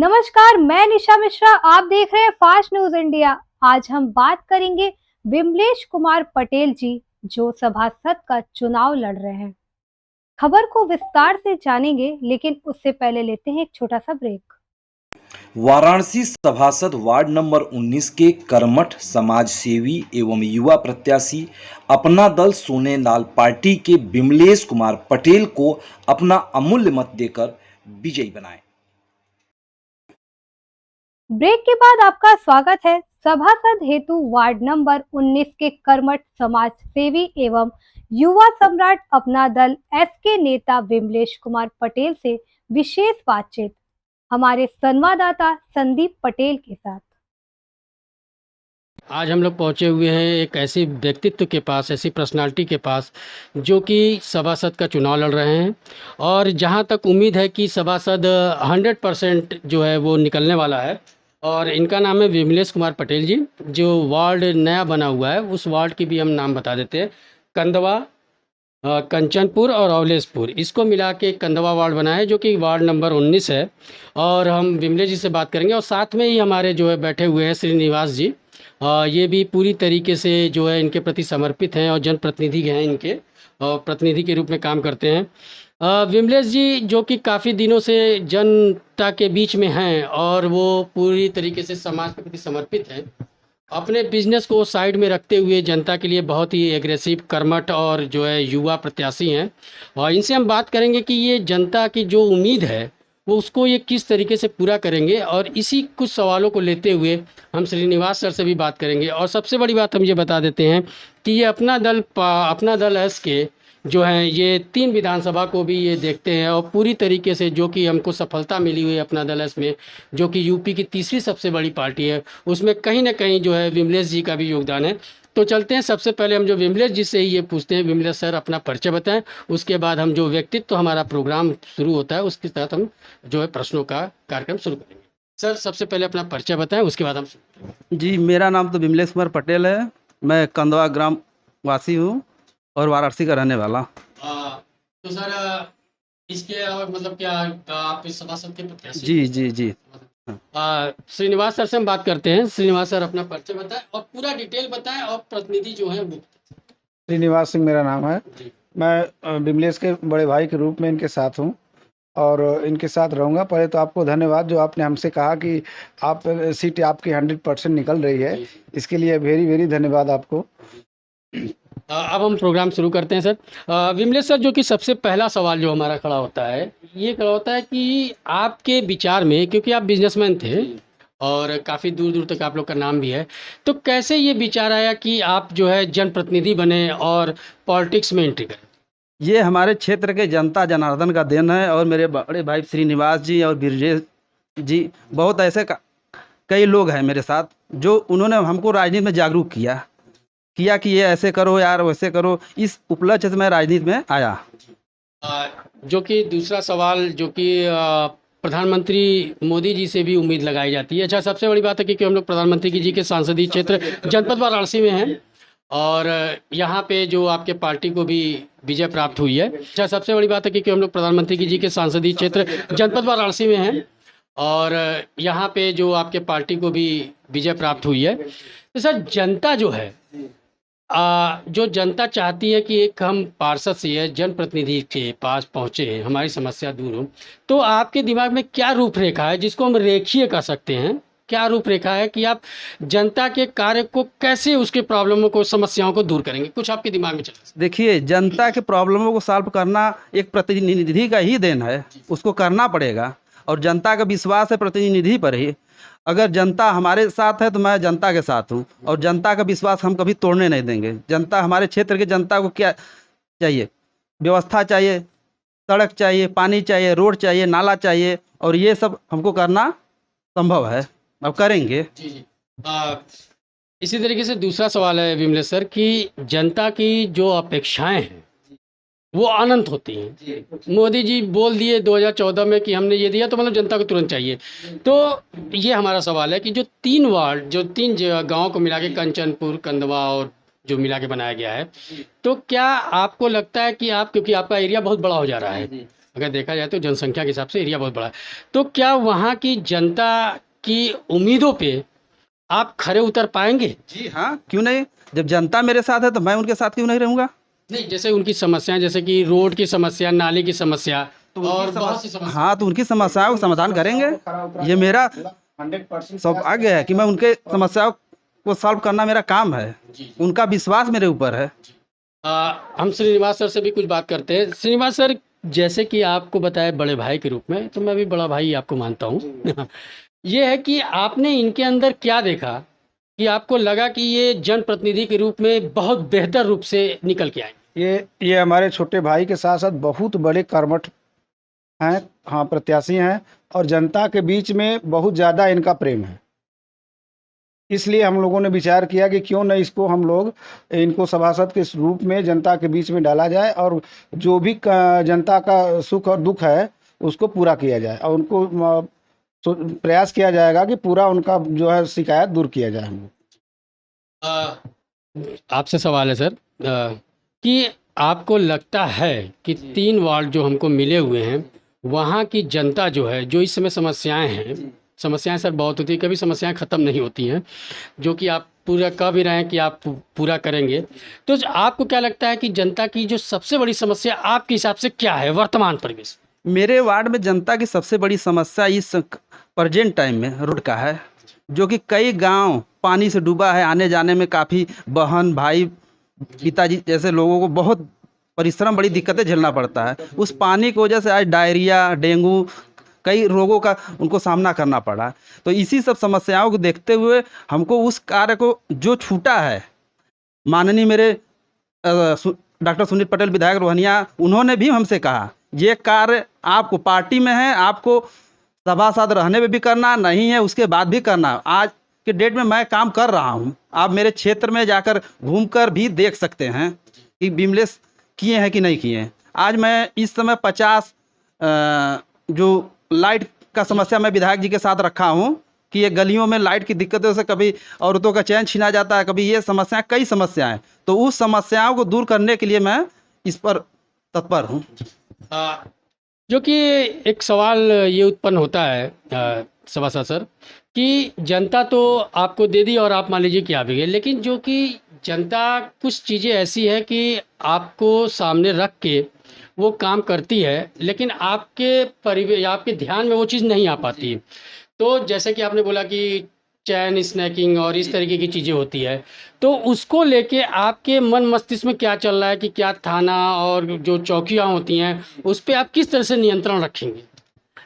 नमस्कार, मैं निशा मिश्रा। आप देख रहे हैं फास्ट न्यूज इंडिया। आज हम बात करेंगे विमलेश कुमार पटेल जी, जो सभासद का चुनाव लड़ रहे हैं। खबर को विस्तार से जानेंगे, लेकिन उससे पहले लेते हैं एक छोटा सा ब्रेक। वाराणसी सभासद वार्ड नंबर 19 के कर्मठ समाजसेवी एवं युवा प्रत्याशी अपना दल सोने लाल पार्टी के विमलेश कुमार पटेल को अपना अमूल्य मत देकर विजयी बनाए। ब्रेक के बाद आपका स्वागत है। सभासद हेतु वार्ड नंबर 19 के कर्मठ समाज सेवी एवं युवा सम्राट अपना दल एस के नेता विमलेश कुमार पटेल से विशेष बातचीत हमारे संवाददाता संदीप पटेल के साथ। आज हम लोग पहुंचे हुए हैं एक ऐसे व्यक्तित्व के पास, ऐसी पर्सनालिटी के पास जो कि सभासद का चुनाव लड़ रहे हैं और जहां तक उम्मीद है कि सभासद 100% जो है वो निकलने वाला है। और इनका नाम है विमलेश कुमार पटेल जी। जो वार्ड नया बना हुआ है उस वार्ड की भी हम नाम बता देते हैं। कंदवा, कंचनपुर और अवलेशपुर, इसको मिला के कंदवा वार्ड बना है जो कि वार्ड नंबर 19 है। और हम विमलेश जी से बात करेंगे और साथ में ही हमारे जो है बैठे हुए हैं श्रीनिवास जी। ये भी पूरी तरीके से जो है इनके प्रति समर्पित हैं और जनप्रतिनिधि हैं, इनके और प्रतिनिधि के रूप में काम करते हैं। विमलेश जी जो कि काफ़ी दिनों से जनता के बीच में हैं और वो पूरी तरीके से समाज के प्रति समर्पित हैं। अपने बिजनेस को साइड में रखते हुए जनता के लिए बहुत ही एग्रेसिव, कर्मठ और जो है युवा प्रत्याशी हैं। और इनसे हम बात करेंगे कि ये जनता की जो उम्मीद है वो उसको ये किस तरीके से पूरा करेंगे। और इसी कुछ सवालों को लेते हुए हम श्रीनिवास सर से भी बात करेंगे। और सबसे बड़ी बात हम ये बता देते हैं कि ये अपना दल एस के जो है ये 3 विधानसभा को भी ये देखते हैं और पूरी तरीके से जो कि हमको सफलता मिली हुई है अपना दल एस में, जो कि यूपी की तीसरी सबसे बड़ी पार्टी है, उसमें कहीं ना कहीं जो है विमलेश जी का भी योगदान है। तो चलते हैं, सबसे पहले हम जो विमलेश जी से ही ये पूछते हैं। विमलेश सर अपना परिचय बताएं, उसके बाद हम जो व्यक्तित्व हमारा प्रोग्राम शुरू होता है उसके साथ हम जो है प्रश्नों का कार्यक्रम शुरू करेंगे। सर सबसे पहले अपना परिचय बताएं, उसके बाद हम जी, मेरा नाम तो विमलेश कुमार पटेल है। मैं कंदवा ग्राम वासी हूँ और वाराणसी का रहने वाला। तो सर इसके अलावा मतलब क्या आप इस सभासद के प्रत्याशी? जी। श्रीनिवास सर से हम बात करते हैं। श्रीनिवास सर अपना परिचय बताएं और पूरा डिटेल बताएं और प्रतिनिधि जो है वो। श्रीनिवास सिंह मेरा नाम है। मैं विमलेश के बड़े भाई के रूप में इनके साथ हूँ और इनके साथ रहूँगा। पहले तो आपको धन्यवाद जो आपने हमसे कहा कि आप सीट आपकी 100% निकल रही है, इसके लिए वेरी वेरी धन्यवाद आपको। अब हम प्रोग्राम शुरू करते हैं सर। विमलेश सर, जो कि सबसे पहला सवाल जो हमारा खड़ा होता है ये खड़ा होता है कि आपके विचार में, क्योंकि आप बिजनेसमैन थे और काफ़ी दूर दूर तक आप लोग का नाम भी है, तो कैसे ये विचार आया कि आप जो है जनप्रतिनिधि बने और पॉलिटिक्स में एंट्री करें? ये हमारे क्षेत्र के जनता जनार्दन का देन है और मेरे बड़े भाई श्रीनिवास जी और बिरजेश जी, बहुत ऐसे कई लोग हैं मेरे साथ जो उन्होंने हमको राजनीति में जागरूक किया कि ये ऐसे करो यार, वैसे करो। इस उपलक्ष्य से मैं राजनीति में आया। जो कि दूसरा सवाल जो कि प्रधानमंत्री मोदी जी से भी उम्मीद लगाई जाती है। अच्छा, सबसे बड़ी बात है कि हम लोग प्रधानमंत्री जी के सांसदीय क्षेत्र जनपद वाराणसी में हैं और यहाँ पे जो आपके पार्टी को भी विजय प्राप्त हुई है। अच्छा, सबसे बड़ी बात है कि हम लोग प्रधानमंत्री जी के सांसदीय क्षेत्र जनपद वाराणसी में हैं और यहाँ पे जो आपके पार्टी को भी विजय प्राप्त हुई है। तो सर, जनता जो है जो जनता चाहती है कि एक हम पार्षद से या जनप्रतिनिधि के पास पहुँचे, हमारी समस्या दूर हो, तो आपके दिमाग में क्या रूपरेखा है जिसको हम रेखीय कह सकते हैं? क्या रूपरेखा है कि आप जनता के कार्य को कैसे, उसके प्रॉब्लमों को, समस्याओं को दूर करेंगे? कुछ आपके दिमाग में चला? देखिए, जनता के प्रॉब्लमों को सॉल्व करना एक प्रतिनिधि का ही देन है, उसको करना पड़ेगा और जनता का विश्वास है प्रतिनिधि पर ही। अगर जनता हमारे साथ है तो मैं जनता के साथ हूँ और जनता का विश्वास हम कभी तोड़ने नहीं देंगे। जनता, हमारे क्षेत्र की जनता को क्या चाहिए? व्यवस्था चाहिए, सड़क चाहिए, पानी चाहिए, रोड चाहिए, नाला चाहिए, और ये सब हमको करना संभव है, अब करेंगे। जी। इसी तरीके से दूसरा सवाल है विमलेश सर कि जनता की जो अपेक्षाएं हैं वो अनंत होती हैं। मोदी जी बोल दिए 2014 में कि हमने ये दिया, तो मतलब जनता को तुरंत चाहिए। तो ये हमारा सवाल है कि जो 3 वार्ड, जो 3 गाँव को मिला के कंचनपुर, कंदवा और जो मिला के बनाया गया है, तो क्या आपको लगता है कि आप, क्योंकि आपका एरिया बहुत बड़ा हो जा रहा है, अगर देखा जाए तो जनसंख्या के हिसाब से एरिया बहुत बड़ा है। तो क्या वहाँ की जनता की उम्मीदों पे आप खरे उतर पाएंगे? जी हाँ, क्यों नहीं। जब जनता मेरे साथ है तो मैं उनके साथ क्यों नहीं रहूँगा। नहीं, जैसे उनकी समस्याएं, जैसे कि रोड की समस्या, नाली की समस्या और बहुत सी समस्या। हाँ, तो उनकी समस्याओं का समाधान करेंगे। ये मेरा 100% सौभाग्य है कि मैं उनके समस्याओं को सॉल्व करना मेरा काम है। उनका विश्वास मेरे ऊपर है। हम श्रीनिवास सर से भी कुछ बात करते हैं। श्रीनिवास सर, जैसे कि आपको बताया बड़े भाई के रूप में, तो मैं भी बड़ा भाई आपको मानता हूँ। ये है कि आपने इनके अंदर क्या देखा कि आपको लगा कि ये जनप्रतिनिधि के रूप में बहुत बेहतर रूप से निकल के आए? ये हमारे छोटे भाई के साथ साथ बहुत बड़े कर्मठ हैं, हाँ प्रत्याशी हैं, और जनता के बीच में बहुत ज़्यादा इनका प्रेम है। इसलिए हम लोगों ने विचार किया कि क्यों न इसको हम लोग इनको सभासद के रूप में जनता के बीच में डाला जाए, और जो भी जनता का सुख और दुख है उसको पूरा किया जाए, और उनको प्रयास किया जाएगा कि पूरा उनका जो है शिकायत दूर किया जाए। हम आपसे सवाल है सर, कि आपको लगता है कि 3 वार्ड जो हमको मिले हुए हैं, वहाँ की जनता जो है, जो इस समय समस्याएं हैं, समस्याएं सर बहुत होती है, कभी समस्याएं ख़त्म नहीं होती हैं, जो कि आप पूरा कह भी रहे हैं कि आप पूरा करेंगे। तो आपको क्या लगता है कि जनता की जो सबसे बड़ी समस्या आपके हिसाब से क्या है वर्तमान परिवेश? मेरे वार्ड में जनता की सबसे बड़ी समस्या इस प्रेजेंट टाइम में रोड का है, जो कि कई गांव पानी से डूबा है। आने जाने में काफ़ी बहन भाई पिताजी जैसे लोगों को बहुत परिश्रम, बड़ी दिक्कतें झेलना पड़ता है। उस पानी की वजह से आज डायरिया, डेंगू, कई रोगों का उनको सामना करना पड़ा। तो इसी सब समस्याओं को देखते हुए हमको उस कार्य को जो छूटा है, माननीय मेरे डॉक्टर सुनील पटेल विधायक रोहनिया, उन्होंने भी हमसे कहा ये कार्य आपको पार्टी में है, आपको सभासद रहने में भी करना, नहीं है उसके बाद भी करना। आज के डेट में मैं काम कर रहा हूँ, आप मेरे क्षेत्र में जाकर घूमकर भी देख सकते हैं कि विमलेश किए हैं कि नहीं किए हैं। आज मैं इस समय 50 जो लाइट का समस्या मैं विधायक जी के साथ रखा हूँ कि ये गलियों में लाइट की दिक्कतों से कभी औरतों का चैन छीना जाता है, कभी ये समस्याएं, कई समस्याएं। तो उस समस्याओं को दूर करने के लिए मैं इस पर तत्पर हूँ। जो कि एक सवाल ये उत्पन्न होता है सभासद सर, कि जनता तो आपको दे दी और आप मान लीजिए कि आ भी गए, लेकिन जो कि जनता कुछ चीज़ें ऐसी है कि आपको सामने रख के वो काम करती है, लेकिन आपके परिवेश, आपके ध्यान में वो चीज़ नहीं आ पाती। तो जैसे कि आपने बोला कि चैन स्नैकिंग और इस तरीके की चीज़ें होती है, तो उसको लेके आपके मन मस्तिष्क में क्या चल रहा है कि क्या थाना और जो चौकियाँ होती हैं उस पर आप किस तरह से नियंत्रण रखेंगे?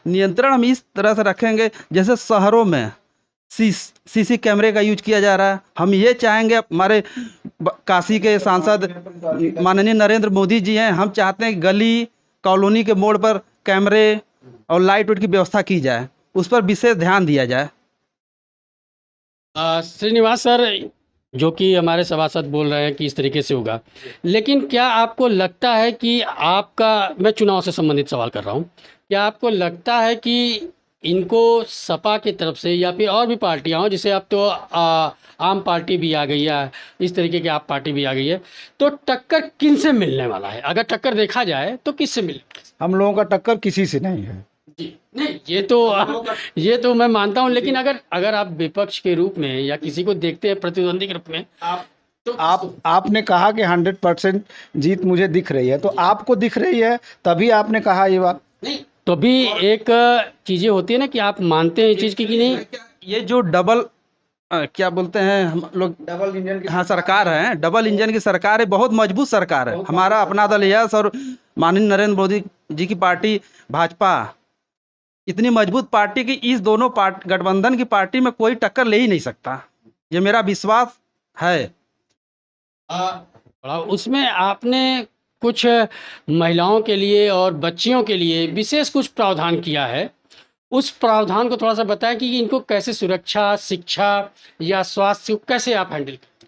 नियंत्रण हम इस तरह से रखेंगे, जैसे शहरों में सीसी कैमरे का यूज किया जा रहा है। हम ये चाहेंगे, हमारे काशी के सांसद माननीय नरेंद्र मोदी जी हैं, हम चाहते हैं कि गली कॉलोनी के मोड़ पर कैमरे और लाइट वाइट की व्यवस्था की जाए, उस पर विशेष ध्यान दिया जाए। श्रीनिवास सर, जो कि हमारे सभासद बोल रहे हैं कि इस तरीके से होगा, लेकिन क्या आपको लगता है कि आपका, मैं चुनाव से संबंधित सवाल कर रहा हूँ, क्या आपको लगता है कि इनको सपा की तरफ से या फिर और भी पार्टियां हों, जैसे अब तो आम पार्टी भी आ गई है, इस तरीके की आप पार्टी भी आ गई है, तो टक्कर किन से मिलने वाला है? अगर टक्कर देखा जाए तो किससे मिले? हम लोगों का टक्कर किसी से नहीं है। जी नहीं, ये तो मैं मानता हूं, लेकिन अगर आप विपक्ष के रूप में या किसी को देखते हैं प्रतिद्वंदी के रूप में, तो आपने कहा कि 100% जीत मुझे दिख रही है, तो आपको दिख रही है तभी आपने कहा ये बात। नहीं, तो भी एक चीज़ें होती है ना कि आप मानते हैं इस चीज़ की कि नहीं। ये जो डबल क्या बोलते हैं हम लोग, डबल इंजन की, हाँ सरकार है, डबल इंजन की सरकार है, बहुत मजबूत सरकार है। हमारा अपना दल यस और माननीय नरेंद्र मोदी जी की पार्टी भाजपा इतनी मजबूत पार्टी की इस दोनों गठबंधन की पार्टी में कोई टक्कर ले ही नहीं सकता, ये मेरा विश्वास है। उसमें आपने कुछ महिलाओं के लिए और बच्चियों के लिए विशेष कुछ प्रावधान किया है, उस प्रावधान को थोड़ा सा बताएं कि इनको कैसे सुरक्षा, शिक्षा या स्वास्थ्य कैसे आप हैंडल करें?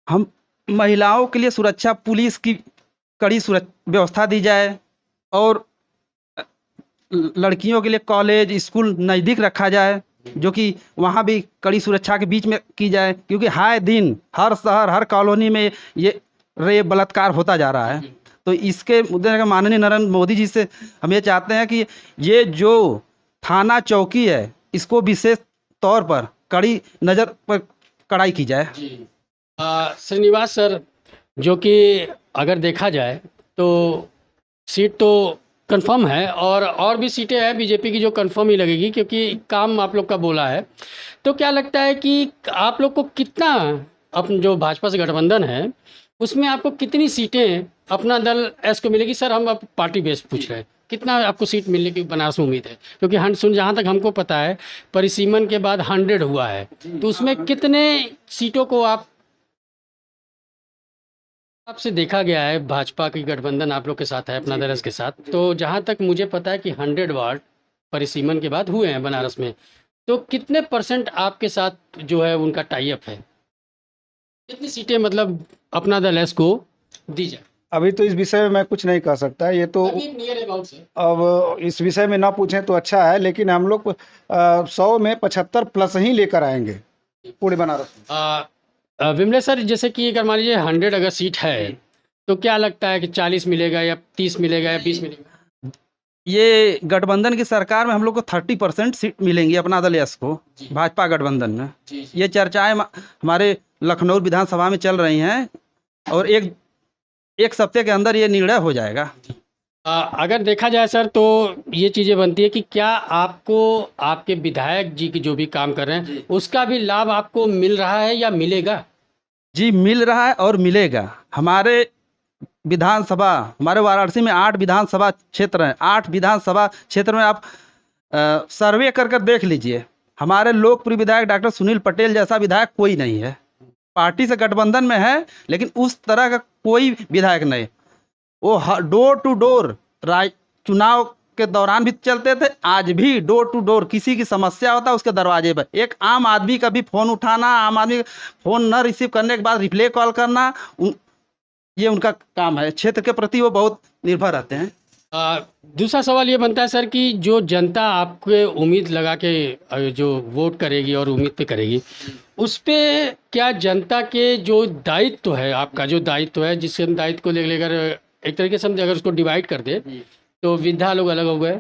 हम महिलाओं के लिए सुरक्षा, पुलिस की कड़ी व्यवस्था दी जाए, और लड़कियों के लिए कॉलेज स्कूल नज़दीक रखा जाए, जो कि वहाँ भी कड़ी सुरक्षा के बीच में की जाए, क्योंकि हाय दिन हर शहर हर कॉलोनी में ये रेप बलात्कार होता जा रहा है। तो इसके मुद्दे का माननीय नरेंद्र मोदी जी से हम ये चाहते हैं कि ये जो थाना चौकी है इसको विशेष तौर पर कड़ी नज़र पर कड़ाई की जाए। श्रीनिवास सर, जो कि अगर देखा जाए तो सीट तो कंफर्म है और भी सीटें हैं बीजेपी की जो कंफर्म ही लगेगी, क्योंकि काम आप लोग का बोला है। तो क्या लगता है कि आप लोग को कितना, अपने जो भाजपा से गठबंधन है उसमें आपको कितनी सीटें अपना दल एस को मिलेगी? सर हम अब पार्टी बेस्ड पूछ रहे हैं, कितना आपको सीट मिलने की बनारस में उम्मीद है? क्योंकि जहाँ तक हमको पता है परिसीमन के बाद 100 हुआ है, तो उसमें कितने सीटों को आपसे देखा गया है? भाजपा की गठबंधन आप लोग के साथ है, अपना दल एस के साथ। तो जहाँ तक मुझे पता है कि 100 वार्ड परिसीमन के बाद हुए हैं बनारस में, तो कितने % आपके साथ जो है उनका टाई अप है? कितनी सीटें मतलब अपना दल एस को दी जाए? अभी तो इस विषय में मैं कुछ नहीं कह सकता, ये तो अभी नियर अबाउट से। अब इस विषय में ना पूछें तो अच्छा है, लेकिन हम लोग 100 में 75+ ही लेकर आएंगे पूरे बनारस में। विमलेश सर, जैसे कि अगर मान लीजिए 100 अगर सीट है तो क्या लगता है कि 40 मिलेगा या 30 मिलेगा या 20 मिलेगा? ये गठबंधन की सरकार में हम लोग को 30% सीट मिलेंगी अपना दल एस को, भाजपा गठबंधन में। ये चर्चाएं हमारे लखनऊ विधानसभा में चल रही हैं और एक सप्ताह के अंदर ये निर्णय हो जाएगा। अगर देखा जाए सर तो ये चीज़ें बनती है कि क्या आपको आपके विधायक जी की जो भी काम कर रहे हैं उसका भी लाभ आपको मिल रहा है या मिलेगा? जी मिल रहा है और मिलेगा। हमारे विधानसभा, हमारे वाराणसी में 8 विधानसभा क्षेत्र हैं। 8 विधानसभा क्षेत्र में आप सर्वे कर देख लीजिए, हमारे लोकप्रिय विधायक डॉक्टर सुनील पटेल जैसा विधायक कोई नहीं है। पार्टी से गठबंधन में है लेकिन उस तरह का कोई विधायक नहीं। वो डोर टू डोर चुनाव के दौरान भी चलते थे, आज भी डोर टू डोर किसी की समस्या होता है उसके दरवाजे पर एक आम आदमी का भी फ़ोन उठाना, आम आदमी फ़ोन न रिसीव करने के बाद रिप्ले कॉल करना, ये उनका काम है। क्षेत्र के प्रति वो बहुत निर्भर रहते हैं। दूसरा सवाल ये बनता है सर कि जो जनता आपके उम्मीद लगा के जो वोट करेगी और उम्मीद पे करेगी, उस पे क्या जनता के जो दायित्व है, आपका जो दायित्व है, जिस दायित्व को लेकर एक तरीके से हम अगर उसको डिवाइड कर दे तो वृद्धा लोग अलग हो गए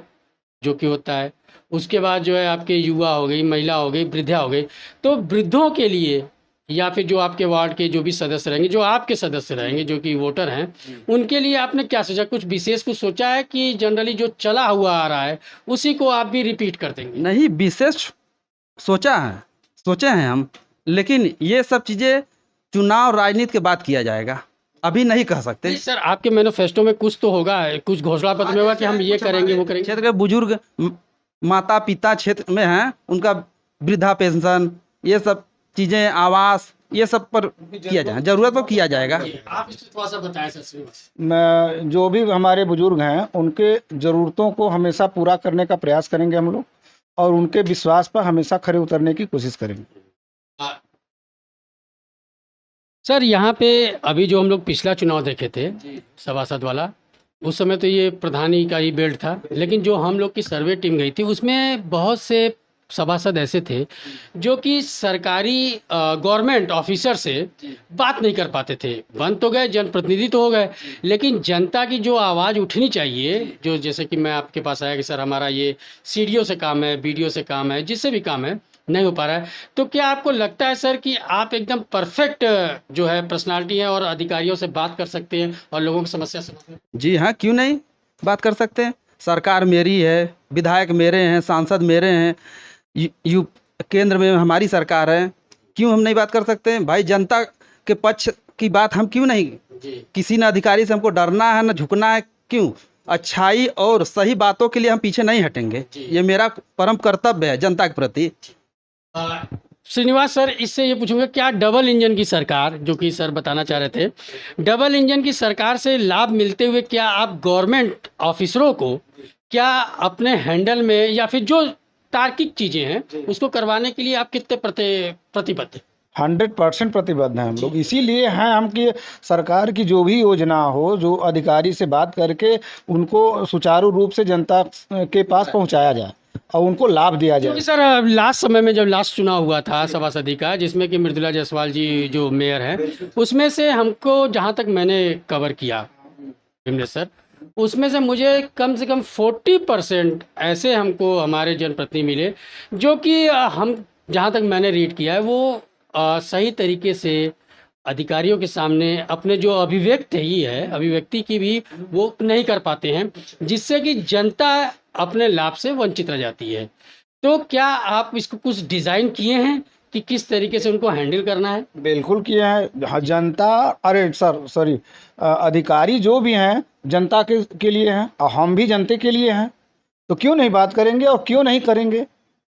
जो कि होता है, उसके बाद जो है आपके युवा हो गई, महिला हो गई, वृद्धा हो गई। तो वृद्धों के लिए या फिर जो आपके वार्ड के जो भी सदस्य रहेंगे, जो आपके सदस्य रहेंगे, जो कि वोटर हैं, उनके लिए आपने क्या सोचा? कुछ विशेष कुछ सोचा है कि जनरली जो चला हुआ आ रहा है उसी को आप भी रिपीट कर देंगे? नहीं, विशेष सोचे हैं हम, लेकिन ये सब चीज़ें चुनाव राजनीति के बाद किया जाएगा, अभी नहीं कह सकते। नहीं सर, आपके मैनिफेस्टो में कुछ तो होगा, कुछ घोषणा पत्र में होगा कि हम ये करेंगे वो करेंगे। क्षेत्र के बुजुर्ग माता पिता क्षेत्र में हैं, उनका वृद्धा पेंशन, ये सब चीज़ें, आवास, ये सब पर किया जाए, जरूरत तो किया जाएगा। आप इससे थोड़ा सा बताएं सर श्रीनिवास। मैं जो भी हमारे बुजुर्ग हैं उनके ज़रूरतों को हमेशा पूरा करने का प्रयास करेंगे हम लोग, और उनके विश्वास पर हमेशा खरे उतरने की कोशिश करेंगे। सर यहाँ पे अभी जो हम लोग पिछला चुनाव देखे थे सभासद वाला, उस समय तो ये प्रधानी का ही बेल्ट था, लेकिन जो हम लोग की सर्वे टीम गई थी उसमें बहुत से सभासद ऐसे थे जो कि सरकारी गवर्नमेंट ऑफिसर से बात नहीं कर पाते थे। बन तो गए, जनप्रतिनिधि तो हो गए, लेकिन जनता की जो आवाज़ उठनी चाहिए, जो जैसे कि मैं आपके पास आया कि सर हमारा ये सीडीओ से काम है, बीडीओ से काम है, जिससे भी काम है, नहीं हो पा रहा है। तो क्या आपको लगता है सर कि आप एकदम परफेक्ट जो है पर्सनालिटी है और अधिकारियों से बात कर सकते हैं और लोगों की समस्या समझ सकते हैं? जी हाँ, क्यों नहीं बात कर सकते हैं। सरकार मेरी है, विधायक मेरे हैं, सांसद मेरे हैं, यू केंद्र में हमारी सरकार है, क्यों हम नहीं बात कर सकते हैं? भाई जनता के पक्ष की बात हम क्यों नहीं? किसी न अधिकारी से हमको डरना है न झुकना है, क्यों? अच्छाई और सही बातों के लिए हम पीछे नहीं हटेंगे, ये मेरा परम कर्तव्य है जनता के प्रति। श्रीनिवास सर, इससे ये पूछूंगा, क्या डबल इंजन की सरकार, जो कि सर बताना चाह रहे थे, डबल इंजन की सरकार से लाभ मिलते हुए क्या आप गवर्नमेंट ऑफिसरों को क्या अपने हैंडल में या फिर जो तार्किक चीज़ें हैं उसको करवाने के लिए आप कितने प्रतिबद्ध हैं? 100% प्रतिबद्ध हैं हम लोग। इसीलिए हैं हम कि सरकार की जो भी योजना हो, जो अधिकारी से बात करके उनको सुचारू रूप से जनता के पास पहुंचाया जाए और उनको लाभ दिया जाए। क्योंकि सर लास्ट समय में जब लास्ट चुनाव हुआ था सभासदी का, जिसमें कि मृदुला जायसवाल जी जो मेयर हैं, उसमें से हमको जहाँ तक मैंने कवर किया विमलेश सर, उसमें से कम 40% ऐसे हमको हमारे जनप्रतिनिधि मिले जो कि हम जहाँ तक मैंने रीड किया है वो सही तरीके से अधिकारियों के सामने अपने जो अभिव्यक्ति की भी वो नहीं कर पाते हैं, जिससे कि जनता अपने लाभ से वंचित रह जाती है। तो क्या आप इसको कुछ डिज़ाइन किए हैं कि किस तरीके से उनको हैंडल करना है? बिल्कुल किए हैं। हाँ, जनता, अरे सर सॉरी, अधिकारी जो भी हैं जनता के लिए हैं और हम भी जनता के लिए हैं, तो क्यों नहीं बात करेंगे और क्यों नहीं करेंगे?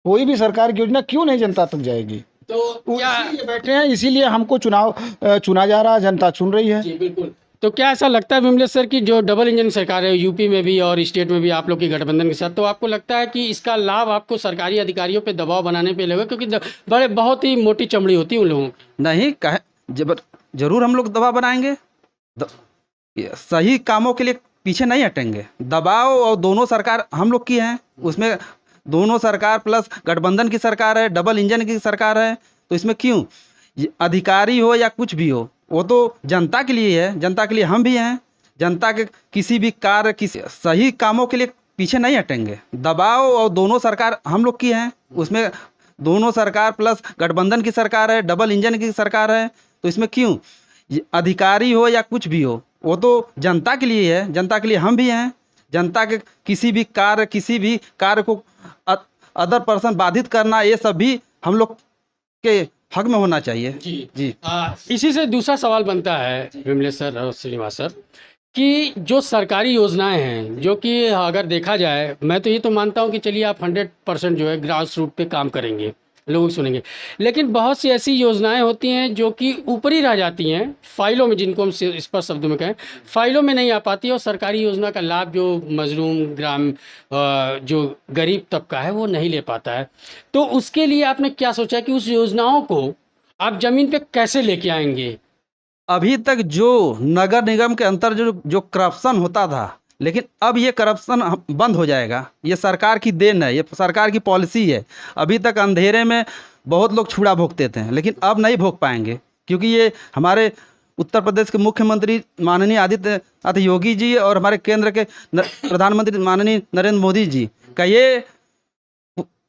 कोई भी सरकार की योजना क्यों नहीं जनता तक जाएगी? तो वो क्या इसीलिए बैठे हैं, इसीलिए हमको चुना जा रहा है, जनता चुन रही है। जी बिल्कुल। तो क्या ऐसा लगता है विमलेश सर कि जो डबल इंजन सरकार है यूपी में भी और स्टेट में भी आप लोग की गठबंधन के साथ, तो आपको लगता है कि इसका लाभ आपको सरकारी अधिकारियों पे दबाव बनाने पे लगेगा, क्योंकि बड़े बहुत ही मोटी चमड़ी होती है उन लोगों की? नहीं कहे जरूर हम लोग दबाव बनाएंगे। ये सही कामों के लिए पीछे नहीं हटेंगे। दबाव और दोनों सरकार हम लोग की हैं, उसमें दोनों सरकार प्लस गठबंधन की सरकार है, डबल इंजन की सरकार है, तो इसमें क्यों? ये अधिकारी हो या कुछ भी हो, वो तो जनता के लिए है, जनता के लिए हम भी हैं। जनता के किसी भी कार्य, किसी सही कामों के लिए पीछे नहीं हटेंगे। दबाव और दोनों सरकार हम लोग की हैं, उसमें दोनों सरकार प्लस गठबंधन की सरकार है, डबल इंजन की सरकार है, तो इसमें क्यों? ये अधिकारी हो या कुछ भी हो, वो तो जनता के लिए है, जनता के लिए हम भी हैं। जनता के किसी भी कार्य को अदर पर्सन बाधित करना, ये सब भी हम लोग के हक में होना चाहिए। जी इसी से दूसरा सवाल बनता है विमलेश सर और श्रीनिवास सर कि जो सरकारी योजनाएं हैं, जो कि अगर देखा जाए, मैं तो ये तो मानता हूँ कि चलिए आप 100% जो है ग्रास रूट पे काम करेंगे, लोग सुनेंगे, लेकिन बहुत सी ऐसी योजनाएं होती हैं जो कि ऊपरी रह जाती हैं फाइलों में, जिनको हम स्पष्ट शब्दों में कहें फाइलों में नहीं आ पाती, और सरकारी योजना का लाभ जो मजलूम जो गरीब तबका है वो नहीं ले पाता है। तो उसके लिए आपने क्या सोचा कि उस योजनाओं को आप ज़मीन पे कैसे लेके आएंगे? अभी तक जो नगर निगम के अंतर जो करप्शन होता था, लेकिन अब ये करप्शन बंद हो जाएगा। ये सरकार की देन है, ये सरकार की पॉलिसी है। अभी तक अंधेरे में बहुत लोग छुड़ा भोगते थे, लेकिन अब नहीं भोग पाएंगे, क्योंकि ये हमारे उत्तर प्रदेश के मुख्यमंत्री माननीय आदित्यनाथ योगी जी और हमारे केंद्र के प्रधानमंत्री माननीय नरेंद्र मोदी जी का ये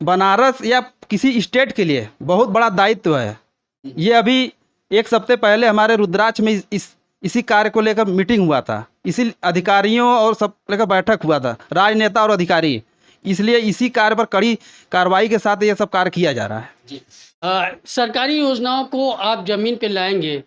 बनारस या किसी स्टेट के लिए बहुत बड़ा दायित्व है। ये अभी एक सप्ताह पहले हमारे रुद्राक्ष में इसी कार्य को लेकर मीटिंग हुआ था, इसी अधिकारियों और सब लेकर बैठक हुआ था, राजनेता और अधिकारी। इसलिए इसी कार्य पर कड़ी कार्रवाई के साथ ये सब कार्य किया जा रहा है। जी सरकारी योजनाओं को आप जमीन पे लाएंगे,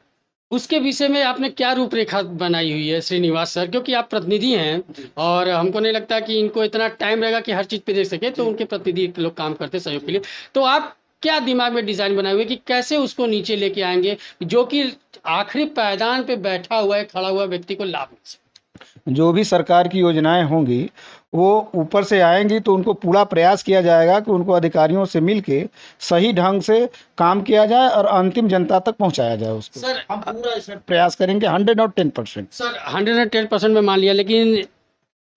उसके विषय में आपने क्या रूपरेखा बनाई हुई है श्रीनिवास सर? क्योंकि आप प्रतिनिधि हैं और हमको नहीं लगता कि इनको इतना टाइम रहेगा कि हर चीज़ पे देख सके, तो उनके प्रतिनिधि लोग काम करते सहयोग के लिए। तो आप क्या दिमाग में डिज़ाइन बनाए हुए कि कैसे उसको नीचे लेके आएंगे, जो कि आखिरी पायदान पे बैठा हुआ है, खड़ा हुआ व्यक्ति को लाभ मिल सके? जो भी सरकार की योजनाएं होंगी वो ऊपर से आएंगी, तो उनको पूरा प्रयास किया जाएगा कि उनको अधिकारियों से मिलके सही ढंग से काम किया जाए और अंतिम जनता तक पहुंचाया जाए उसको। सर हम पूरा इसमें प्रयास करेंगे 110%। सर 110% में मान लिया, लेकिन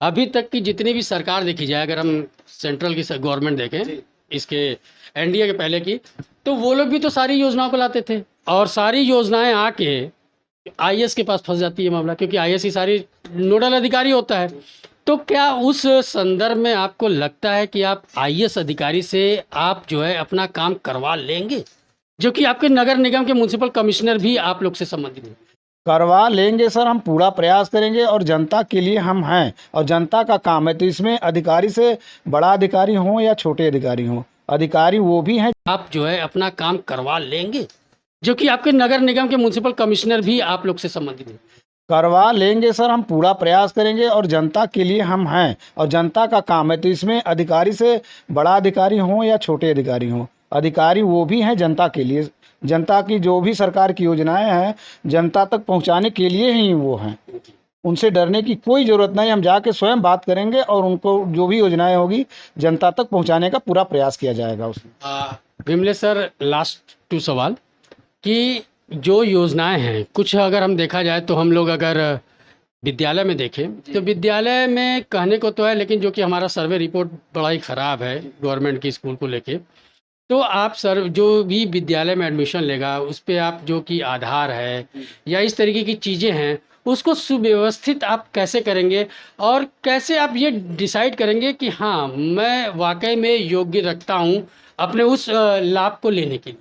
अभी तक की जितनी भी सरकार देखी जाए, अगर हम सेंट्रल की गवर्नमेंट देखें, इसके एनडीए के पहले की, तो वो लोग भी तो सारी योजनाओं को लाते थे, और सारी योजनाएं आके आईएएस के पास फंस जाती है मामला, क्योंकि आईएएस ही सारी नोडल अधिकारी होता है। तो क्या उस संदर्भ में आपको लगता है कि आप आईएएस अधिकारी से आप जो है अपना काम करवा लेंगे, जो कि आपके नगर निगम के म्युनिसिपल कमिश्नर भी आप लोग से संबंधित हैं? करवा लेंगे सर, हम पूरा प्रयास करेंगे और जनता के लिए हम हैं और जनता का काम है, तो इसमें अधिकारी से बड़ा अधिकारी हो या छोटे अधिकारी हो, अधिकारी वो भी हैं। आप जो है अपना काम करवा लेंगे, जो कि आपके नगर निगम के म्युनिसिपल कमिश्नर भी आप लोग से संबंधित हैं? करवा लेंगे सर, हम पूरा प्रयास करेंगे और जनता के लिए हम हैं और जनता का काम है, तो इसमें अधिकारी से बड़ा अधिकारी हो या छोटे अधिकारी हो, अधिकारी वो भी हैं जनता के लिए। जनता की जो भी सरकार की योजनाएं हैं जनता तक पहुंचाने के लिए ही वो हैं, उनसे डरने की कोई ज़रूरत नहीं। हम जाके स्वयं बात करेंगे और उनको जो भी योजनाएं होगी जनता तक पहुंचाने का पूरा प्रयास किया जाएगा उसमें। विमलेश सर, लास्ट 2 सवाल कि जो योजनाएं हैं, कुछ अगर हम देखा जाए तो हम लोग अगर विद्यालय में देखें तो विद्यालय में कहने को तो है, लेकिन जो कि हमारा सर्वे रिपोर्ट बड़ा ही ख़राब है गवर्नमेंट की स्कूल को लेके। तो आप सर जो भी विद्यालय में एडमिशन लेगा उस पर आप जो कि आधार है या इस तरीके की चीज़ें हैं उसको सुव्यवस्थित आप कैसे करेंगे और कैसे आप ये डिसाइड करेंगे कि हाँ मैं वाकई में योग्य रखता हूँ अपने उस लाभ को लेने के लिए?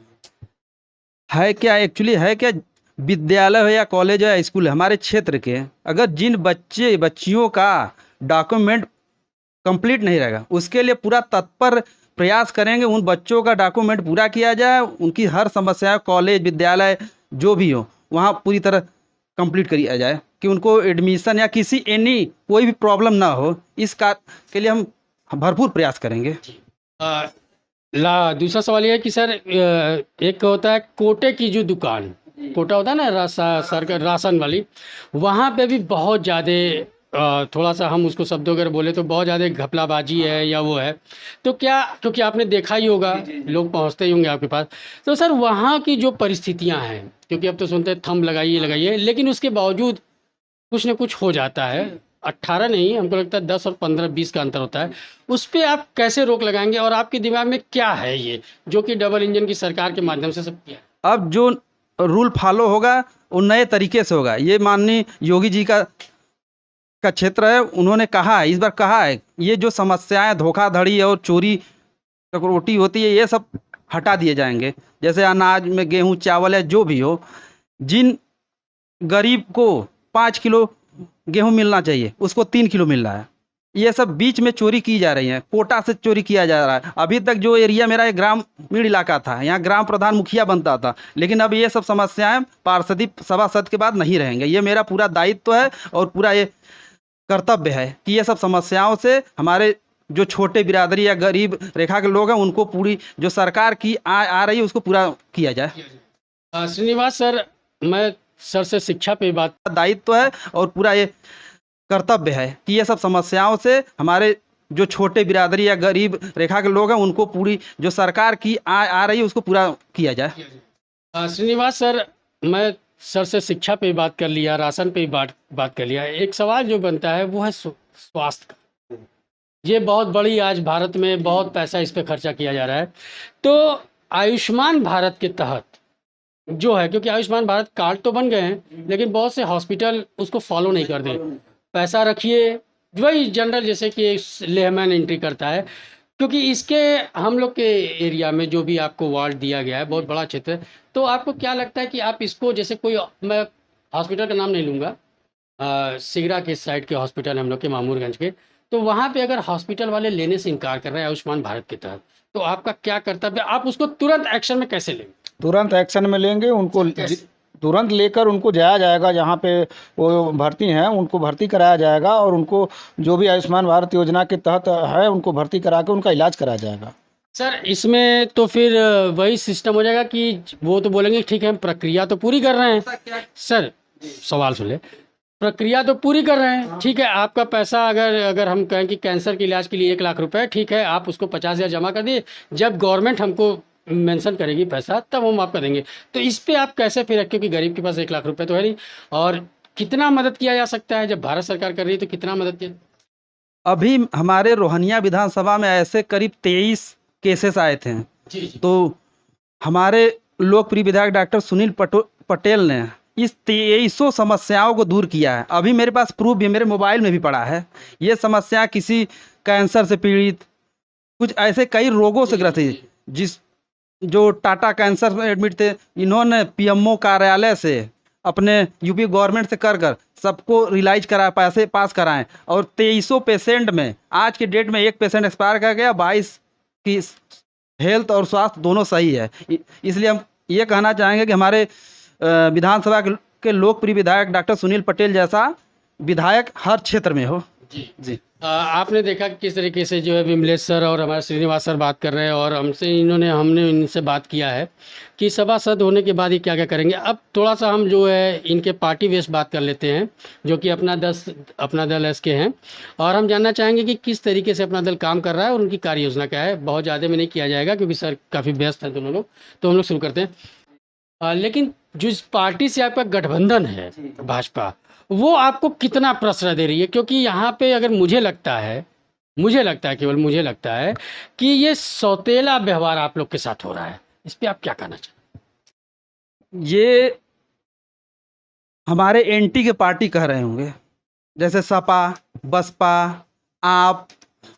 है क्या, एक्चुअली है क्या, विद्यालय हो या कॉलेज हो या स्कूल है, हमारे क्षेत्र के अगर जिन बच्चे बच्चियों का डॉक्यूमेंट कंप्लीट नहीं रहेगा, उसके लिए पूरा तत्पर प्रयास करेंगे उन बच्चों का डॉक्यूमेंट पूरा किया जाए, उनकी हर समस्या कॉलेज विद्यालय जो भी हो वहाँ पूरी तरह कंप्लीट किया जाए कि उनको एडमिशन या किसी कोई भी प्रॉब्लम ना हो। इस के लिए हम भरपूर प्रयास करेंगे। अ, दूसरा सवाल ये है कि सर एक होता है कोटे की जो दुकान, कोटा होता है ना सरकार राशन वाली, वहाँ पे भी बहुत ज़्यादा थोड़ा सा हम उसको शब्दों अगर बोले तो बहुत ज़्यादा घपलाबाजी है या वो है, तो क्या, क्योंकि आपने देखा ही होगा, लोग पहुँचते ही होंगे आपके पास, तो सर वहाँ की जो परिस्थितियाँ हैं, क्योंकि अब तो सुनते हैं थंब लगाइए लगाइए, लेकिन उसके बावजूद कुछ ना कुछ हो जाता है। 18 नहीं, हमको लगता है 10 और 15-20 का अंतर होता है। उस पे आप कैसे रोक लगाएंगे और आपके दिमाग में क्या है ये जो कि डबल इंजन की सरकार के माध्यम से सब किया? अब जो रूल फॉलो होगा वो नए तरीके से होगा। ये माननीय योगी जी का क्षेत्र है, उन्होंने कहा है, इस बार कहा है, ये जो समस्याएं धोखाधड़ी और चोरी चकोटी होती है ये सब हटा दिए जाएंगे। जैसे अनाज में गेहूं चावल है जो भी हो, जिन गरीब को 5 किलो गेहूं मिलना चाहिए उसको 3 किलो मिल रहा है। ये सब बीच में चोरी की जा रही है, कोटा से चोरी किया जा रहा है। अभी तक जो एरिया मेरा एक ग्रामीण इलाका था, यहाँ ग्राम प्रधान मुखिया बनता था, लेकिन अब ये सब समस्याएं पार्षदी सभासद के बाद नहीं रहेंगे। ये मेरा पूरा दायित्व है और पूरा ये कर्तव्य है कि ये सब समस्याओं से हमारे जो छोटे बिरादरी या गरीब रेखा के लोग हैं उनको पूरी जो सरकार की आ रही है उसको पूरा किया जाए। श्रीनिवास सर, मैं सर से शिक्षा पे बात, दायित्व है और पूरा ये कर्तव्य है कि ये सब समस्याओं से हमारे जो छोटे बिरादरी या गरीब रेखा के लोग हैं उनको पूरी जो सरकार की आ रही है उसको पूरा किया जाए। श्रीनिवास सर, मैं सर से शिक्षा पे बात कर लिया, राशन पे बात कर लिया, एक सवाल जो बनता है वो है स्वास्थ्य का। ये बहुत बड़ी आज भारत में बहुत पैसा इस पे खर्चा किया जा रहा है, तो आयुष्मान भारत के तहत जो है, क्योंकि आयुष्मान भारत कार्ड तो बन गए हैं लेकिन बहुत से हॉस्पिटल उसको फॉलो नहीं कर रहे। पैसा रखिए, वही जनरल जैसे कि लेहमैन एंट्री करता है, क्योंकि इसके हम लोग के एरिया में जो भी आपको वार्ड दिया गया है बहुत बड़ा क्षेत्र है, तो आपको क्या लगता है कि आप इसको, जैसे कोई, मैं हॉस्पिटल का नाम नहीं लूँगा, सिगरा के साइड के हॉस्पिटल हम लोग के मामूरगंज के, तो वहाँ पे अगर हॉस्पिटल वाले लेने से इनकार कर रहे हैं आयुष्मान भारत के तहत, तो आपका क्या कर्तव्य, आप उसको तुरंत एक्शन में कैसे लेंगे? तुरंत एक्शन में लेंगे, उनको तुरंत लेकर उनको जाया जाएगा, जहाँ पे वो भर्ती हैं उनको भर्ती कराया जाएगा और उनको जो भी आयुष्मान भारत योजना के तहत है उनको भर्ती करा के उनका इलाज कराया जाएगा। सर इसमें तो फिर वही सिस्टम हो जाएगा कि वो तो बोलेंगे ठीक है हम प्रक्रिया तो पूरी कर रहे हैं। सर सवाल सुन ले, प्रक्रिया तो पूरी कर रहे हैं, ठीक है, आपका पैसा अगर हम कहें कि कैंसर के इलाज के लिए 1 लाख रुपए, ठीक है, आप उसको 50,000 जमा कर दिए, जब गवर्नमेंट हमको मेंशन करेगी पैसा तब हम आपका देंगे, तो इस पे आप कैसे फिर, क्योंकि गरीब के पास 1 लाख रुपए तो है नहीं, और कितना मदद किया जा सकता है जब भारत सरकार कर रही है, तो कितना मदद किया? अभी हमारे रोहनिया विधानसभा में ऐसे करीब 23 केसेस आए थे, तो हमारे लोकप्रिय विधायक डॉक्टर सुनील पटेल ने इस 2300 समस्याओं को दूर किया है। अभी मेरे पास प्रूफ भी मेरे मोबाइल में भी पड़ा है। ये समस्या किसी कैंसर से पीड़ित, कुछ ऐसे कई रोगों से ग्रसित, जो टाटा कैंसर में एडमिट थे, इन्होंने पीएमओ कार्यालय से अपने यूपी गवर्नमेंट से कर सबको रिलाइज करा, पैसे पास कराएं, और 2300 पेशेंट में आज के डेट में 1 पेशेंट एक्सपायर कर गया, 22 की हेल्थ और स्वास्थ्य दोनों सही है। इसलिए हम ये कहना चाहेंगे कि हमारे विधानसभा के लोकप्रिय विधायक डॉक्टर सुनील पटेल जैसा विधायक हर क्षेत्र में हो। जी आपने देखा कि किस तरीके से जो है विमलेश सर और हमारे श्रीनिवास सर बात कर रहे हैं, और हमने इनसे बात किया है कि सभासद होने के बाद ही क्या क्या करेंगे। अब थोड़ा सा हम जो है इनके पार्टी वेस्ट बात कर लेते हैं, जो कि अपना दल एस के हैं, और हम जानना चाहेंगे कि किस तरीके से अपना दल काम कर रहा है और उनकी कार्य योजना क्या है। बहुत ज़्यादा में नहीं किया जाएगा क्योंकि सर काफ़ी व्यस्त हैं दोनों लोग, तो हम लोग शुरू करते हैं। लेकिन जो इस पार्टी से आपका गठबंधन है भाजपा, वो आपको कितना प्रश्रय दे रही है? क्योंकि यहाँ पे अगर मुझे लगता है केवल मुझे लगता है कि ये सौतेला व्यवहार आप लोग के साथ हो रहा है। इस पे आप क्या कहना चाहते हैं? ये हमारे एंटी के पार्टी कह रहे होंगे, जैसे सपा, बसपा, आप,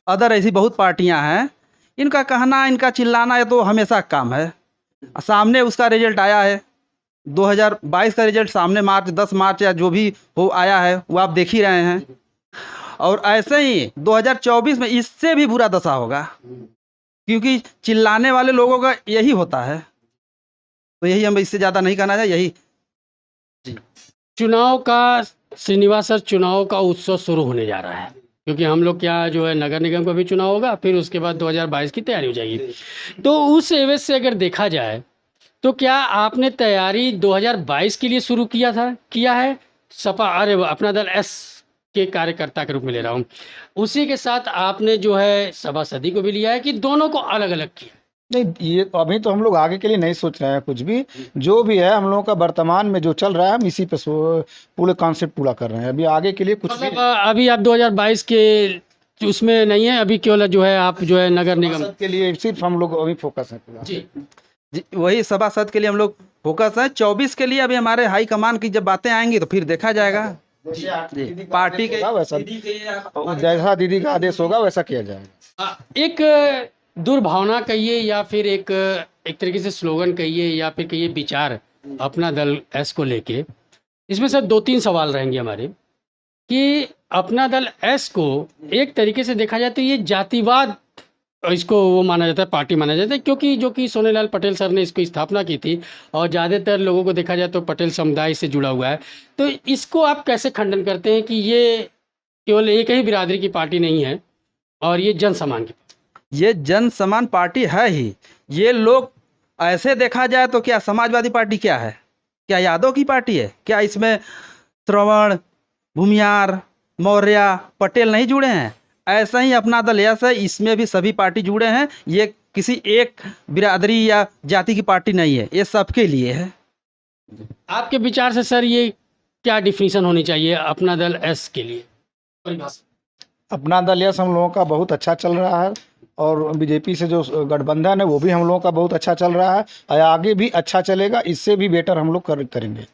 अदर ऐसी बहुत पार्टियां हैं। इनका कहना, इनका चिल्लाना, ये तो हमेशा का काम है। सामने उसका रिजल्ट आया है, 2022 का रिजल्ट सामने, मार्च 10 मार्च या जो भी हो आया है, वो आप देख ही रहे हैं। और ऐसे ही 2024 में इससे भी बुरा दशा होगा, क्योंकि चिल्लाने वाले लोगों का यही होता है। तो यही, हम इससे ज़्यादा नहीं कहना चाहिए, यही। चुनाव का, श्रीनिवास सर, चुनाव का उत्सव शुरू होने जा रहा है, क्योंकि हम लोग क्या जो है नगर निगम का भी चुनाव होगा, फिर उसके बाद 2022 की तैयारी हो जाएगी। तो उस एवज से अगर देखा जाए तो क्या आपने तैयारी 2022 के लिए शुरू किया है? सपा, अरे अपना दल एस के कार्यकर्ता के रूप में ले रहा हूँ, उसी के साथ आपने जो है सभासदी को भी लिया है, कि दोनों को अलग अलग किया? नहीं, ये अभी तो हम लोग आगे के लिए नहीं सोच रहे हैं कुछ भी। जो भी है हम लोगों का वर्तमान में जो चल रहा है, हम इसी पे पूरे कॉन्सेप्ट पूरा कर रहे हैं। अभी आगे के लिए कुछ भी मतलब अभी आप 2022 के उसमें नहीं है, अभी केवल जो है आप जो है नगर निगम के लिए सिर्फ हम लोग अभी फोकस है पूरा। जी। जी, वही सभासद के लिए हम लोग फोकस है। 24 के लिए अभी हमारे हाई कमान की जब बातें आएंगी तो फिर देखा जाएगा। जी, पार्टी के वैसा जैसा दीदी का आदेश होगा वैसा किया जाएगा। एक दुर्भावना कहिए, या फिर एक तरीके से स्लोगन कहिए, या फिर कहिए विचार अपना दल एस को लेके, इसमें सर 2-3 सवाल रहेंगे हमारे, कि अपना दल एस को एक तरीके से देखा जाए तो ये जातिवाद, इसको वो माना जाता है, पार्टी माना जाता है, क्योंकि जो कि सोनेलाल पटेल सर ने इसको स्थापना की थी, और ज़्यादातर लोगों को देखा जाए तो पटेल समुदाय से जुड़ा हुआ है। तो इसको आप कैसे खंडन करते हैं कि ये केवल एक ही बिरादरी की पार्टी नहीं है और ये जन समान की? ये जन समान पार्टी है ही। ये लोग ऐसे देखा जाए तो क्या समाजवादी पार्टी क्या है? क्या यादव की पार्टी है? क्या इसमें श्रवण, भूमियार, मौर्य, पटेल नहीं जुड़े हैं? ऐसा ही अपना दल यस है, इसमें भी सभी पार्टी जुड़े हैं। ये किसी एक बिरादरी या जाति की पार्टी नहीं है, ये सबके लिए है। आपके विचार से सर ये क्या डिफिनीशन होनी चाहिए अपना दल एस के लिए, परिभाषा? अपना दल यस हम लोगों का बहुत अच्छा चल रहा है, और बीजेपी से जो गठबंधन है वो भी हम लोगों का बहुत अच्छा चल रहा है, और आगे भी अच्छा चलेगा। इससे भी बेटर हम लोग करेंगे।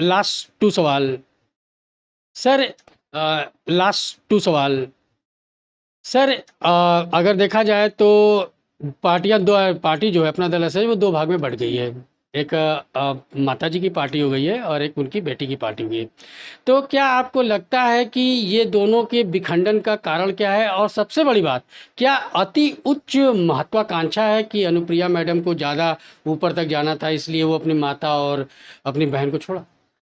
लास्ट 2 सवाल सर, लास्ट 2 सवाल सर, अगर देखा जाए तो पार्टी जो है अपना दल ऐसा है, वो 2 भाग में बढ़ गई है। एक माता जी की पार्टी हो गई है और एक उनकी बेटी की पार्टी हुई है। तो क्या आपको लगता है कि ये दोनों के विखंडन का कारण क्या है? और सबसे बड़ी बात, क्या अति उच्च महत्वाकांक्षा है कि अनुप्रिया मैडम को ज़्यादा ऊपर तक जाना था, इसलिए वो अपनी माता और अपनी बहन को छोड़ा?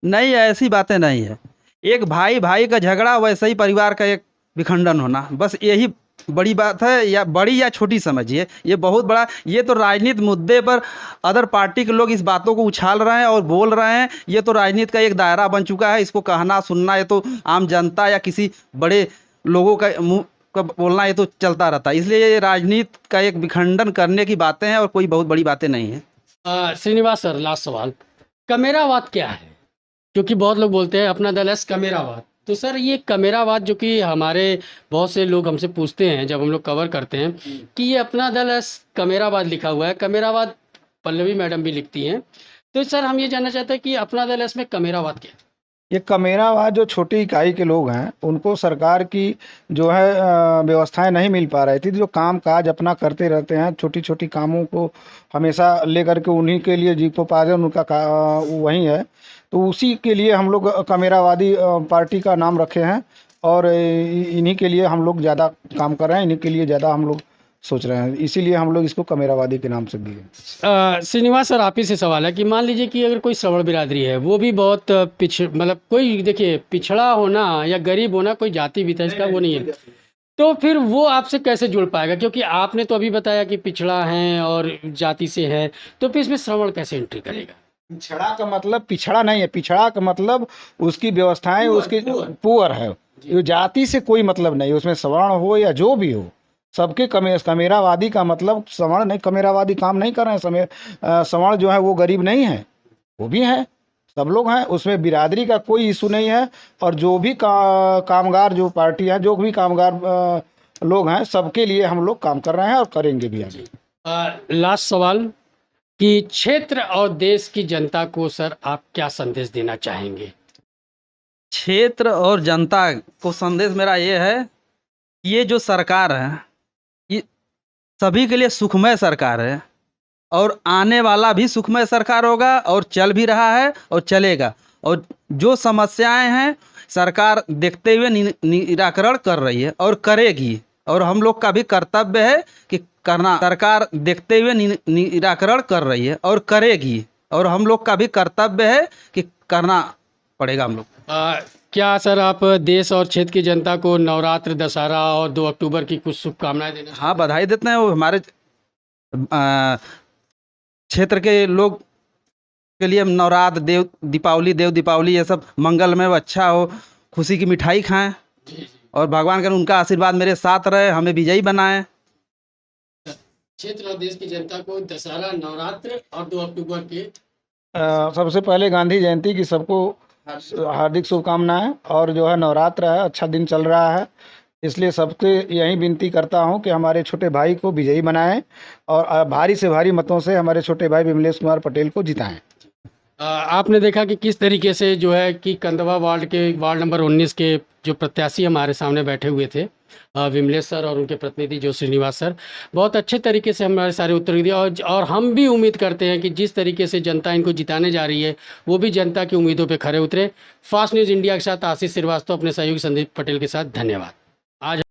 नहीं, ऐसी बातें नहीं है। एक भाई भाई का झगड़ा, वैसे ही परिवार का एक विखंडन होना, बस यही बड़ी बात है। या बड़ी या छोटी समझिए, ये बहुत बड़ा, ये तो राजनीतिक मुद्दे पर अदर पार्टी के लोग इस बातों को उछाल रहे हैं और बोल रहे हैं। ये तो राजनीति का एक दायरा बन चुका है। इसको कहना सुनना, ये तो आम जनता या किसी बड़े लोगों का मुंह का बोलना, ये तो चलता रहता है। इसलिए ये राजनीति का एक विखंडन करने की बातें हैं और कोई बहुत बड़ी बातें नहीं है। श्रीनिवास सर, लास्ट सवाल, कमेरावाद क्या है? क्योंकि बहुत लोग बोलते हैं अपना दल एस कमेरावाद, तो सर ये कमेरावाद, जो कि हमारे बहुत से लोग हमसे पूछते हैं जब हम लोग कवर करते हैं कि ये अपना दल एस कमेरावाद लिखा हुआ है, कमेरावाद पल्लवी मैडम भी लिखती हैं, तो सर हम ये जानना चाहते हैं कि अपना दल एस में कमेरावाद क्या है? ये कमेरावाद जो छोटी इकाई के लोग हैं, उनको सरकार की जो है व्यवस्थाएं नहीं मिल पा रही थी। जो काम काज अपना करते रहते हैं, छोटी छोटी कामों को हमेशा लेकर के उन्हीं के लिए जीविकोपार्जन उनका वही है। तो उसी के लिए हम लोग कमेरावादी पार्टी का नाम रखे हैं, और इन्हीं के लिए हम लोग ज़्यादा काम कर रहे हैं, इन्हीं के लिए ज़्यादा हम लोग सोच रहे हैं, इसीलिए हम लोग इसको कमेरावादी के नाम से दिए। श्रीनिवास सर, आप ही से सवाल है कि मान लीजिए कि अगर कोई श्रवण बिरादरी है, वो भी बहुत मतलब कोई देखिए पिछड़ा होना या गरीब होना कोई जाति भी था, इसका वो नहीं है, तो फिर वो आपसे कैसे जुड़ पाएगा? क्योंकि आपने तो अभी बताया कि पिछड़ा है और जाति से है, तो फिर इसमें श्रवण कैसे एंट्री करेगा? पिछड़ा का मतलब पिछड़ा नहीं है, पिछड़ा का मतलब उसकी व्यवस्थाएं उसकी पुअर है। ये जाति से कोई मतलब नहीं, उसमें सवर्ण हो या जो भी हो, सबके कमेरावादी का मतलब सवर्ण नहीं, कमेरावादी काम नहीं कर रहे हैं। सवर्ण जो है वो गरीब नहीं है, वो भी हैं, सब लोग हैं, उसमें बिरादरी का कोई इशू नहीं है। और जो भी कामगार जो पार्टी है, जो भी कामगार लोग हैं, सबके लिए हम लोग काम कर रहे हैं और करेंगे भी आगे। लास्ट सवाल, कि क्षेत्र और देश की जनता को सर आप क्या संदेश देना चाहेंगे? क्षेत्र और जनता को संदेश मेरा ये है कि ये जो सरकार है ये सभी के लिए सुखमय सरकार है और आने वाला भी सुखमय सरकार होगा और चल भी रहा है और चलेगा। और जो समस्याएं हैं सरकार देखते हुए निराकरण कर रही है और करेगी, और हम लोग का भी कर्तव्य है कि करना। सरकार देखते हुए निराकरण कर रही है और करेगी, और हम लोग का भी कर्तव्य है कि करना पड़ेगा हम लोग। क्या सर आप देश और क्षेत्र की जनता को नवरात्र, दशहरा और 2 अक्टूबर की कुछ शुभकामनाएं देना? हाँ, बधाई देते हैं। वो हमारे क्षेत्र के लोग के लिए नवरात्र, देव दीपावली ये सब मंगलमय हो, अच्छा हो, खुशी की मिठाई खाएं और भगवान का उनका आशीर्वाद मेरे साथ रहे, हमें विजयी बनाएं। क्षेत्र और देश की जनता को दशहरा, नवरात्र और 2 अक्टूबर के सबसे पहले गांधी जयंती की सबको हार्दिक शुभकामनाएं। और जो है नवरात्र है, अच्छा दिन चल रहा है, इसलिए सबसे यही विनती करता हूं कि हमारे छोटे भाई को विजयी बनाएं और भारी से भारी मतों से हमारे छोटे भाई विमलेश कुमार पटेल को जिताएं। आपने देखा कि किस तरीके से जो है कि कंदवा वार्ड नंबर 19 के जो प्रत्याशी हमारे सामने बैठे हुए थे, विमलेश सर और उनके प्रतिनिधि जो श्रीनिवास सर, बहुत अच्छे तरीके से हमारे सारे उत्तर दिया। और हम भी उम्मीद करते हैं कि जिस तरीके से जनता इनको जिताने जा रही है वो भी जनता की उम्मीदों पे खरे उतरे। फास्ट न्यूज़ इंडिया के साथ आशीष श्रीवास्तव, अपने सहयोगी संदीप पटेल के साथ। धन्यवाद। आज